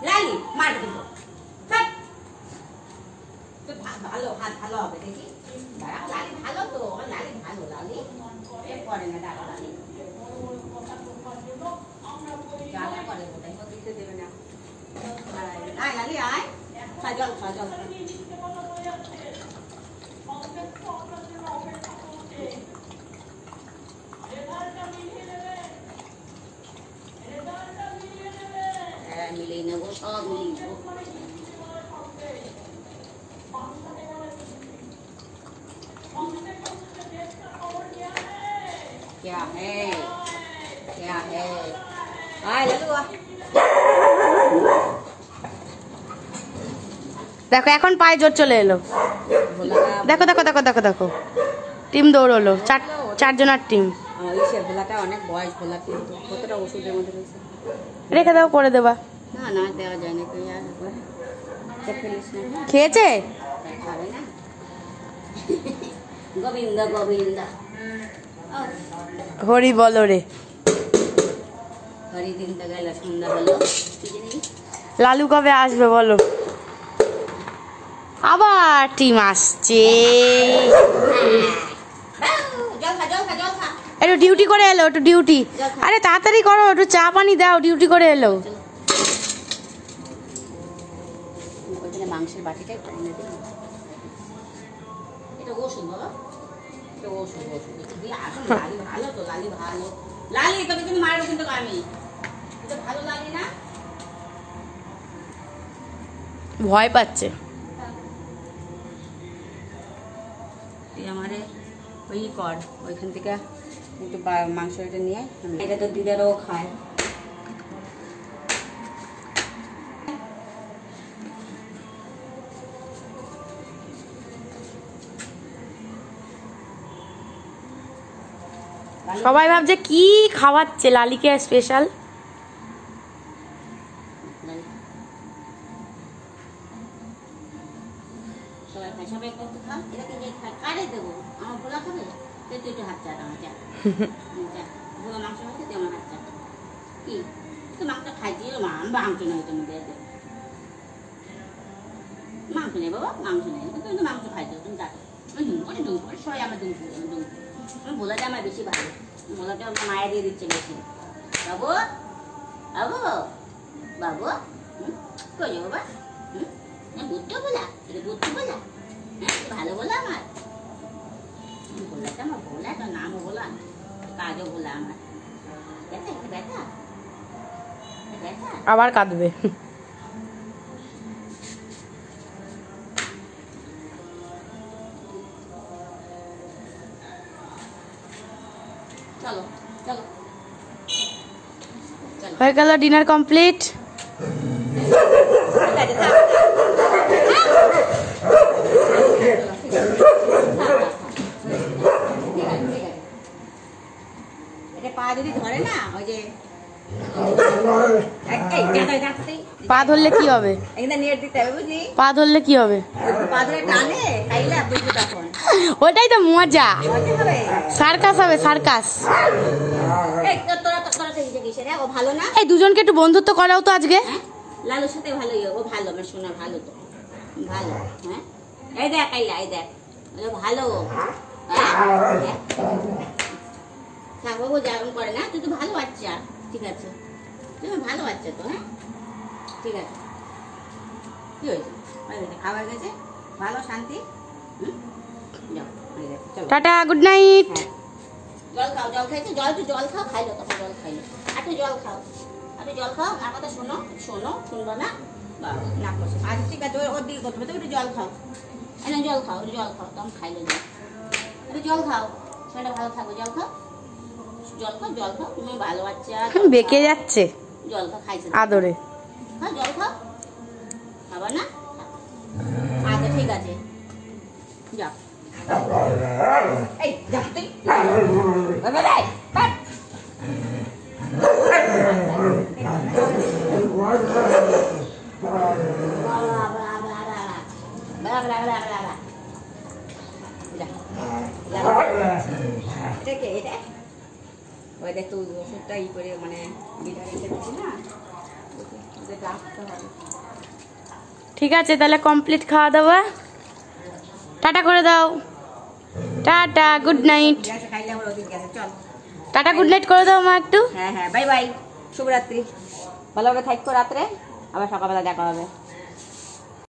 লালি মার দেবো ভালো হাত ভালো হবে দেখি দাঁড়াও লালি ভালো তো লালি ভালো লালি করে না দাঁড়াও লালি জ্বালা করে ওটাই দিতে দেবে না আয় লালি আয় জল খা জল मिले ना वो सब मिली क्या है आए ललुआ দেখো এখন পায়ে জোর চলে এলো দেখো দেখো দেখো দেখো দেখো টিম দৌড়লো চারজনের টিম ভোলাটা অনেক বয়স ভোলা কিন্তু কতটা ওষুধের মধ্যে রয়েছে রেখে দাও করে দেবা না না দেওয়া যায় না তুই আর খেয়েছে খাবে না গোবিন্দ গোবিন্দ হরি বলো রে হরি দিন তো গেল সন্ধ্যা হলো লালু কবে আসবে বলো আবার টিম আসছে একটু ডিউটি করে এলো একটু ডিউটি আরে তাড়াতাড়ি করো একটু চা পানি দাও ডিউটি করে এলো মাংসের বাটিটাই এটা ওষুধ বাবা এটা ওষুধ লালি ভালো তো লালি ভালো লালি তবে তুমি মারো কিন্তু আমি এটা ভালো লাগে না ভয় পাচ্ছে তুই আমারে ওই কর ওইখান থেকে একটু মাংস এটা নিয়ে এটা তো দিদারও খায় সবাই ভাবছে কি খাওয়াচ্ছে লালিকে স্পেশাল সবাই কত খাও এটা কি কারে দেবো আমার ভোলা খাবে তুই একটু হাত চাটা আমার চা ভোলা মাংস হচ্ছে তুই আমার হাত চাটা কি তুই মাংস খাইছিস মাংস নয় তুমি দিয়ে দে মাংস নেই বাবা মাংস নেই তুমি তো মাংস খাইছো তুমি চাটো ডুম করে সবাই আমার ডুম ভোলাটা আমার বেশি ভালো ভোলাটা আমার মায়া দিয়ে দিচ্ছে বেশি বাবু বাবু বাবু কই যাবো বাবা বুদ্ধ বলা এটা বুদ্ধ বলা ভালো বলা আমার ভোলাটা আমার ভোলা তোর নামও বলা কাজও বলা আমার ব্যথা ব্যথা ব্যথা আবার কাঁদবে চলো চলো হয়ে গেল ডিনার কমপ্লিট পা যদি ধরে না ওই যে পা ধরলে কি হবে নেট দিতে হবে বুঝলি পা ধরলে কি হবে পা ধরে টানে খাইলে বুঝবো তখন ওটাই তো মজা সার্কাস হবে সার্কাস ও ভালো না এই দুজনকে একটু বন্ধুত্ব করাও তো আজকে লালুর সাথে ভালোই ও ভালো আমার শোনা ভালো তো ভালো হ্যাঁ এই দেখ আইলা এই দেখ ভালো হ্যাঁ বাবু যেমন করে না তুই তো ভালো বাচ্চা ঠিক আছে তুমি ভালো বাচ্চা তো হ্যাঁ ঠিক আছে কি হয়েছে খাবার গেছে ভালো শান্তি টাটা গুড নাইট জল খাও জল খাইছো জল খাও খাইলো তখন জল খাইলো একটু জল খাও আমার কথা শোনো শুনবো না না করছো আজ ঠিক আছে ওর দিকে করতে হবে একটু জল খাও জল খাও তখন খাইলো একটু জল খাও সেটা ভালো থাকো জল খাও তুমি ভালো বাচ্চা বেঁকে যাচ্ছে জল খাও খাইছো আদরে হ্যাঁ জল খাও খাবার না আচ্ছা ঠিক আছে যাও এই যা তুই ওই দেখ তুই ওষুধটা ই করে মানে ভিটামিনটা দিচ্ছি না ঠিক আছে তাহলে কমপ্লিট খাওয়া দাওয়া। টাটা করে দাও। Tata good night. Tata good night করে দাও মা একটু। হ্যাঁ হ্যাঁ বাই বাই, শুভরাত্রি। ভালো করে থাকো রাত্রে, আবার সকালবেলা দেখা হবে।